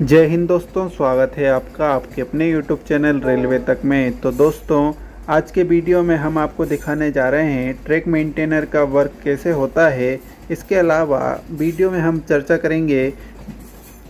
जय हिंद दोस्तों, स्वागत है आपका आपके अपने यूट्यूब चैनल रेलवे तक में। तो दोस्तों, आज के वीडियो में हम आपको दिखाने जा रहे हैं ट्रैक मेंटेनर का वर्क कैसे होता है। इसके अलावा वीडियो में हम चर्चा करेंगे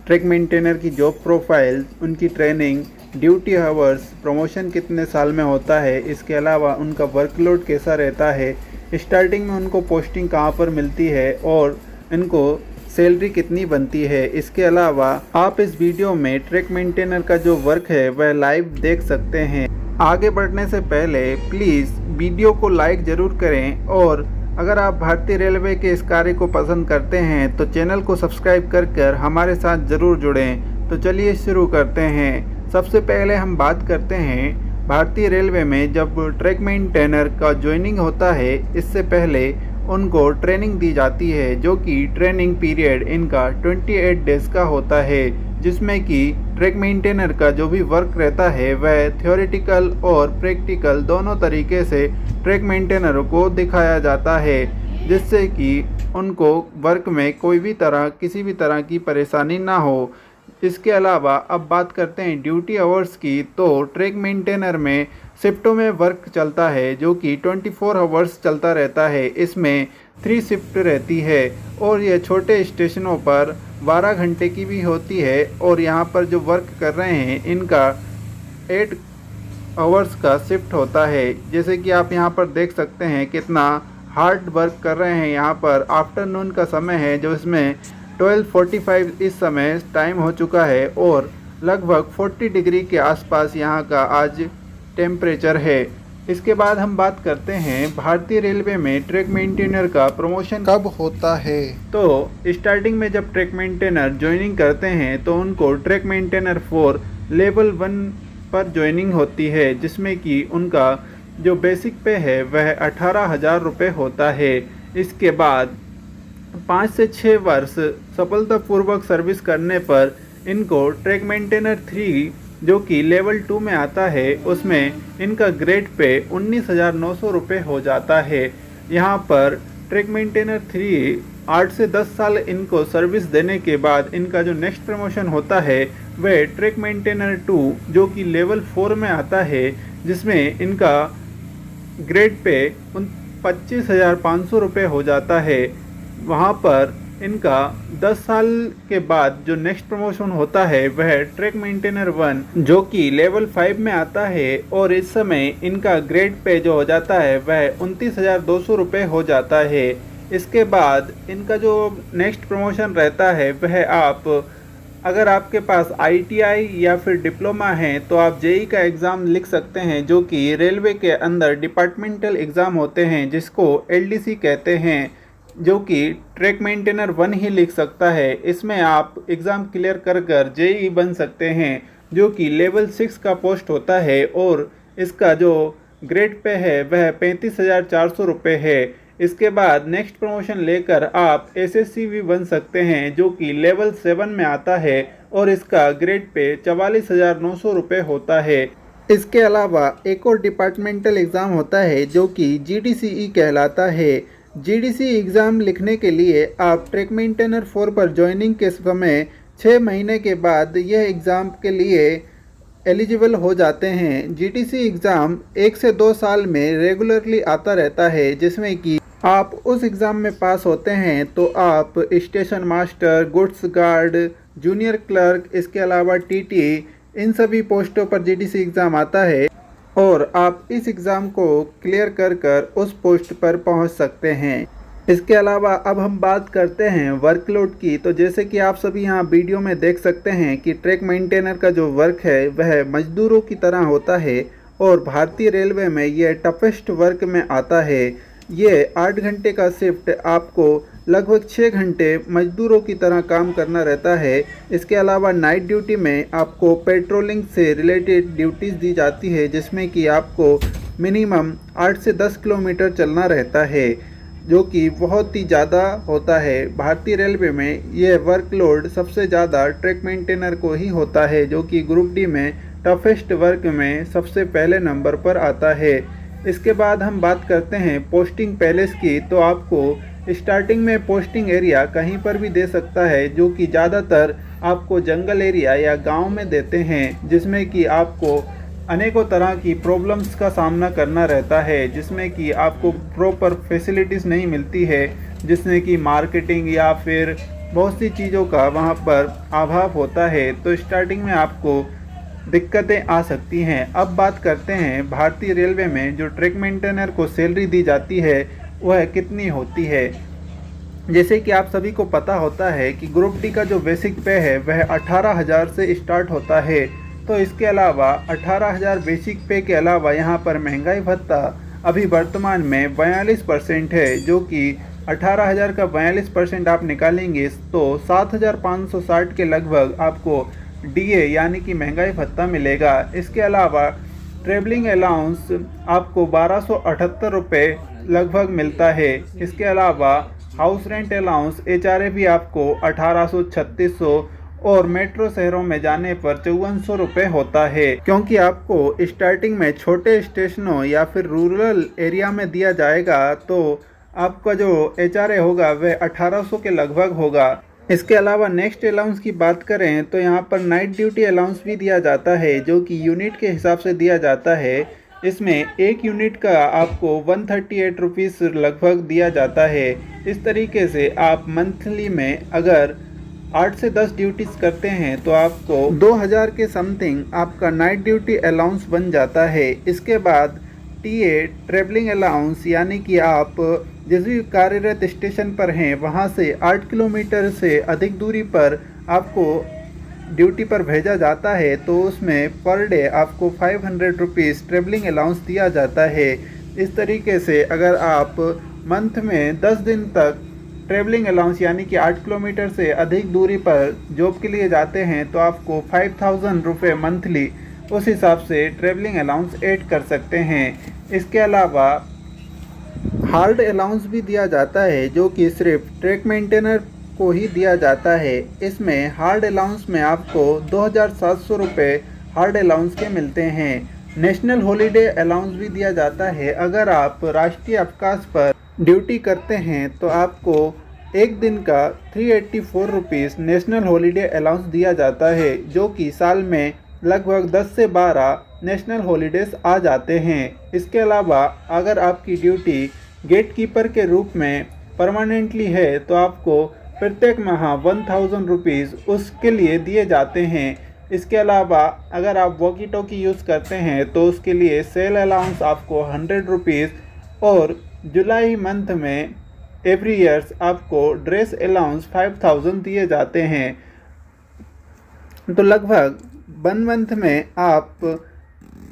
ट्रैक मेंटेनर की जॉब प्रोफाइल, उनकी ट्रेनिंग, ड्यूटी आवर्स, प्रमोशन कितने साल में होता है, इसके अलावा उनका वर्कलोड कैसा रहता है, स्टार्टिंग में उनको पोस्टिंग कहाँ पर मिलती है और इनको सैलरी कितनी बनती है। इसके अलावा आप इस वीडियो में ट्रैक मेंटेनर का जो वर्क है वह लाइव देख सकते हैं। आगे बढ़ने से पहले प्लीज़ वीडियो को लाइक ज़रूर करें और अगर आप भारतीय रेलवे के इस कार्य को पसंद करते हैं तो चैनल को सब्सक्राइब कर हमारे साथ ज़रूर जुड़ें। तो चलिए शुरू करते हैं। सबसे पहले हम बात करते हैं भारतीय रेलवे में जब ट्रैक मेंटेनर का ज्वाइनिंग होता है, इससे पहले उनको ट्रेनिंग दी जाती है, जो कि ट्रेनिंग पीरियड इनका 28 डेज़ का होता है, जिसमें कि ट्रैक मेंटेनर का जो भी वर्क रहता है वह थ्योरेटिकल और प्रैक्टिकल दोनों तरीके से ट्रैक मेंटेनर को दिखाया जाता है, जिससे कि उनको वर्क में किसी भी तरह की परेशानी ना हो। इसके अलावा अब बात करते हैं ड्यूटी आवर्स की। तो ट्रैक मेंटेनर में शिफ्टों में वर्क चलता है, जो कि 24 आवर्स चलता रहता है। इसमें 3 शिफ्ट रहती है और यह छोटे स्टेशनों पर 12 घंटे की भी होती है। और यहाँ पर जो वर्क कर रहे हैं इनका 8 आवर्स का शिफ्ट होता है। जैसे कि आप यहाँ पर देख सकते हैं कितना हार्ड वर्क कर रहे हैं। यहाँ पर आफ्टरनून का समय है, जो इसमें 12:45 इस समय टाइम हो चुका है और लगभग 40 डिग्री के आसपास यहाँ का आज टेम्परेचर है। इसके बाद हम बात करते हैं भारतीय रेलवे में ट्रैक मेंटेनर का प्रमोशन कब होता है। तो स्टार्टिंग में जब ट्रैक मेंटेनर ज्वाइनिंग करते हैं तो उनको ट्रैक मेंटेनर 4 लेवल 1 पर ज्वाइनिंग होती है, जिसमें कि उनका जो बेसिक पे है वह 18,000 रुपये होता है। इसके बाद 5 से 6 वर्ष सफलतापूर्वक सर्विस करने पर इनको ट्रैक मेंटेनर 3 जो कि लेवल 2 में आता है, उसमें इनका ग्रेड पे 19,900 रुपये हो जाता है। यहाँ पर ट्रैक मेंटेनर 3 8 से 10 साल इनको सर्विस देने के बाद इनका जो नेक्स्ट प्रमोशन होता है वह ट्रैक मेंटेनर 2 जो कि लेवल 4 में आता है, जिसमें इनका ग्रेड पे 25,500 रुपये हो जाता है। वहाँ पर इनका 10 साल के बाद जो नेक्स्ट प्रमोशन होता है वह ट्रैक मेंटेनर 1 जो कि लेवल 5 में आता है और इस समय इनका ग्रेड पे जो हो जाता है वह 29,200 रुपये हो जाता है। इसके बाद इनका जो नेक्स्ट प्रमोशन रहता है वह अगर आपके पास ITI या फिर डिप्लोमा है तो आप JEE का एग्ज़ाम लिख सकते हैं, जो कि रेलवे के अंदर डिपार्टमेंटल एग्ज़ाम होते हैं जिसको LDC कहते हैं, जो कि ट्रैक मेंटेनर 1 ही लिख सकता है। इसमें आप एग्ज़ाम क्लियर कर JEE बन सकते हैं, जो कि लेवल 6 का पोस्ट होता है और इसका जो ग्रेड पे है वह 35,400 रुपये है। इसके बाद नेक्स्ट प्रमोशन लेकर आप SSC भी बन सकते हैं, जो कि लेवल 7 में आता है और इसका ग्रेड पे 44,900 रुपये होता है। इसके अलावा एक और डिपार्टमेंटल एग्ज़ाम होता है जो कि GDCE कहलाता है। GDC एग्ज़ाम लिखने के लिए आप ट्रैक मेंटेनर 4 पर ज्वाइनिंग के समय 6 महीने के बाद यह एग्ज़ाम के लिए एलिजिबल हो जाते हैं। GDC एग्ज़ाम 1 से 2 साल में रेगुलरली आता रहता है, जिसमें कि आप उस एग्ज़ाम में पास होते हैं तो आप station master, goods guard, junior clerk, इसके अलावा TT, इन सभी पोस्टों पर GDC एग्ज़ाम आता है और आप इस एग्ज़ाम को क्लियर कर उस पोस्ट पर पहुंच सकते हैं। इसके अलावा अब हम बात करते हैं वर्कलोड की। तो जैसे कि आप सभी यहाँ वीडियो में देख सकते हैं कि ट्रैक मेंटेनर का जो वर्क है वह मजदूरों की तरह होता है और भारतीय रेलवे में यह टफेस्ट वर्क में आता है। ये 8 घंटे का शिफ्ट आपको लगभग 6 घंटे मजदूरों की तरह काम करना रहता है। इसके अलावा नाइट ड्यूटी में आपको पेट्रोलिंग से रिलेटेड ड्यूटीज़ दी जाती है, जिसमें कि आपको मिनिमम 8 से 10 किलोमीटर चलना रहता है, जो कि बहुत ही ज़्यादा होता है। भारतीय रेलवे में यह वर्कलोड सबसे ज़्यादा ट्रैक मेंटेनर को ही होता है, जो कि ग्रुप डी में टफेस्ट वर्क में सबसे पहले नंबर पर आता है। इसके बाद हम बात करते हैं पोस्टिंग पैलेस की। तो आपको स्टार्टिंग में पोस्टिंग एरिया कहीं पर भी दे सकता है, जो कि ज़्यादातर आपको जंगल एरिया या गांव में देते हैं, जिसमें कि आपको अनेकों तरह की प्रॉब्लम्स का सामना करना रहता है, जिसमें कि आपको प्रॉपर फैसिलिटीज़ नहीं मिलती है, जिसमें कि मार्केटिंग या फिर बहुत सी चीज़ों का वहाँ पर अभाव होता है। तो स्टार्टिंग में आपको दिक्कतें आ सकती हैं। अब बात करते हैं भारतीय रेलवे में जो ट्रैक मेंटेनर को सैलरी दी जाती है वह कितनी होती है। जैसे कि आप सभी को पता होता है कि ग्रुप डी का जो बेसिक पे है वह 18,000 से स्टार्ट होता है। तो इसके अलावा 18,000 बेसिक पे के अलावा यहाँ पर महंगाई भत्ता अभी वर्तमान में 42% है, जो कि 18,000 का 42% आप निकालेंगे तो 7,560 के लगभग आपको डीए यानी कि महंगाई भत्ता मिलेगा। इसके अलावा ट्रेवलिंग अलाउंस आपको 1278 रुपये लगभग मिलता है। इसके अलावा हाउस रेंट अलाउंस एचआरए भी आपको 1800-3600 और मेट्रो शहरों में जाने पर 5400 रुपये होता है। क्योंकि आपको स्टार्टिंग में छोटे स्टेशनों या फिर रूरल एरिया में दिया जाएगा तो आपका जो एचआरए होगा वह 1800 के लगभग होगा। इसके अलावा नेक्स्ट अलाउंस की बात करें तो यहाँ पर नाइट ड्यूटी अलाउंस भी दिया जाता है, जो कि यूनिट के हिसाब से दिया जाता है। इसमें एक यूनिट का आपको 138 रुपीज़ लगभग दिया जाता है। इस तरीके से आप मंथली में अगर 8 से 10 ड्यूटीज़ करते हैं तो आपको 2000 के समथिंग आपका नाइट ड्यूटी अलाउंस बन जाता है। इसके बाद टीए ट्रेवलिंग अलाउंस यानी कि आप जिस भी कार्यरत स्टेशन पर हैं वहां से 8 किलोमीटर से अधिक दूरी पर आपको ड्यूटी पर भेजा जाता है, तो उसमें पर डे आपको 500 रुपीज़ ट्रेवलिंग अलाउंस दिया जाता है। इस तरीके से अगर आप मंथ में 10 दिन तक ट्रेवलिंग अलाउंस यानी कि 8 किलोमीटर से अधिक दूरी पर जॉब के लिए जाते हैं तो आपको 5,000 रुपये मंथली उस हिसाब से ट्रेवलिंग अलाउंस ऐड कर सकते हैं। इसके अलावा हार्ड अलाउंस भी दिया जाता है, जो कि सिर्फ ट्रैक मेंटेनर को ही दिया जाता है। इसमें हार्ड अलाउंस में आपको 2,700 रुपये हार्ड अलाउंस के मिलते हैं। नेशनल हॉलीडे अलाउंस भी दिया जाता है। अगर आप राष्ट्रीय अवकाश पर ड्यूटी करते हैं तो आपको एक दिन का 384 रुपीज़ नेशनल हॉलीडे अलाउंस दिया जाता है, जो कि साल में लगभग 10 से 12 नेशनल हॉलीडेज़ आ जाते हैं। इसके अलावा अगर आपकी ड्यूटी गेट कीपर के रूप में परमानेंटली है तो आपको प्रत्येक माह 1,000 रुपीज़ उसके लिए दिए जाते हैं। इसके अलावा अगर आप वॉकी टॉकी यूज़ करते हैं तो उसके लिए सेल अलाउंस आपको 100 रुपीज़ और जुलाई मंथ में एवरी ईयर्स आपको ड्रेस अलाउंस 5,000 दिए जाते हैं। तो लगभग 1 मंथ में आप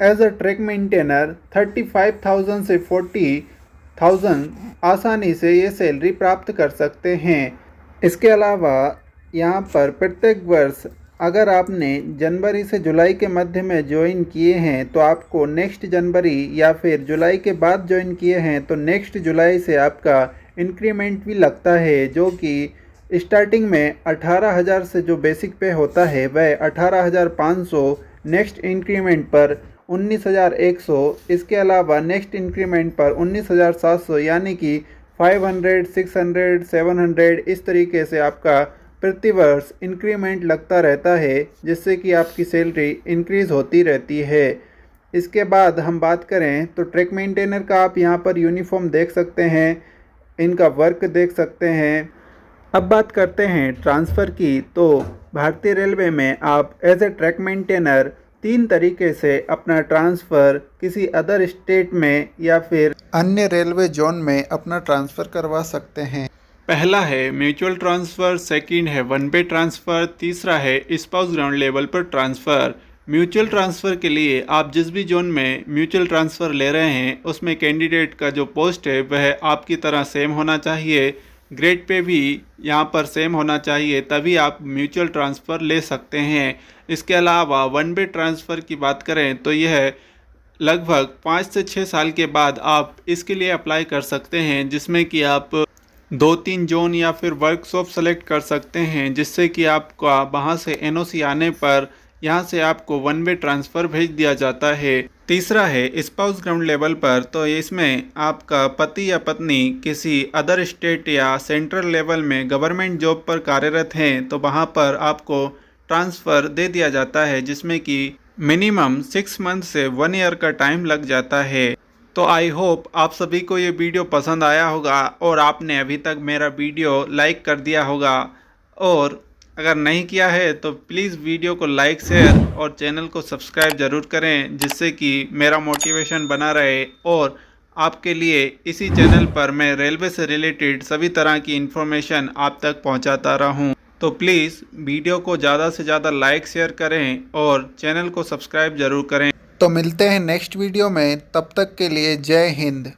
एज अ ट्रैक मेंटेनर 35,000 से 40,000 आसानी से ये सैलरी प्राप्त कर सकते हैं। इसके अलावा यहाँ पर प्रत्येक वर्ष अगर आपने जनवरी से जुलाई के मध्य में ज्वाइन किए हैं तो आपको नेक्स्ट जनवरी या फिर जुलाई के बाद ज्वाइन किए हैं तो नेक्स्ट जुलाई से आपका इंक्रीमेंट भी लगता है, जो कि स्टार्टिंग में 18,000 से जो बेसिक पे होता है वह 18,500, नेक्स्ट इंक्रीमेंट पर 19,100, इसके अलावा नेक्स्ट इंक्रीमेंट पर 19,700 यानी कि 500, 600, 700 इस तरीके से आपका प्रतिवर्ष इंक्रीमेंट लगता रहता है, जिससे कि आपकी सैलरी इंक्रीज़ होती रहती है। इसके बाद हम बात करें तो ट्रैक मेंटेनर का आप यहाँ पर यूनिफॉर्म देख सकते हैं, इनका वर्क देख सकते हैं। अब बात करते हैं ट्रांसफ़र की, तो भारतीय रेलवे में आप एज ए ट्रैक मेंटेनर 3 तरीके से अपना ट्रांसफ़र किसी अदर स्टेट में या फिर अन्य रेलवे जोन में अपना ट्रांसफ़र करवा सकते हैं। पहला है म्यूचुअल ट्रांसफ़र, सेकंड है वन वे ट्रांसफ़र, तीसरा है स्पाउस ग्राउंड लेवल पर ट्रांसफ़र। म्यूचुअल ट्रांसफ़र के लिए आप जिस भी जोन में म्यूचुअल ट्रांसफ़र ले रहे हैं उसमें कैंडिडेट का जो पोस्ट है वह आपकी तरह सेम होना चाहिए, ग्रेड पे भी यहाँ पर सेम होना चाहिए, तभी आप म्यूचुअल ट्रांसफ़र ले सकते हैं। इसके अलावा वन वे ट्रांसफ़र की बात करें तो यह लगभग 5 से 6 साल के बाद आप इसके लिए अप्लाई कर सकते हैं, जिसमें कि आप 2-3 जोन या फिर वर्कशॉप सेलेक्ट कर सकते हैं, जिससे कि आपका वहाँ से एनओसी आने पर यहाँ से आपको वन वे ट्रांसफ़र भेज दिया जाता है। तीसरा है स्पाउस ग्राउंड लेवल पर, तो इसमें आपका पति या पत्नी किसी अदर स्टेट या सेंट्रल लेवल में गवर्नमेंट जॉब पर कार्यरत हैं तो वहाँ पर आपको ट्रांसफ़र दे दिया जाता है, जिसमें कि मिनिमम 6 मंथ से 1 ईयर का टाइम लग जाता है। तो आई होप आप सभी को ये वीडियो पसंद आया होगा और आपने अभी तक मेरा वीडियो लाइक कर दिया होगा, और अगर नहीं किया है तो प्लीज़ वीडियो को लाइक शेयर और चैनल को सब्सक्राइब ज़रूर करें, जिससे कि मेरा मोटिवेशन बना रहे और आपके लिए इसी चैनल पर मैं रेलवे से रिलेटेड सभी तरह की इन्फॉर्मेशन आप तक पहुंचाता रहूं। तो प्लीज़ वीडियो को ज़्यादा से ज़्यादा लाइक शेयर करें और चैनल को सब्सक्राइब ज़रूर करें। तो मिलते हैं नेक्स्ट वीडियो में, तब तक के लिए जय हिंद।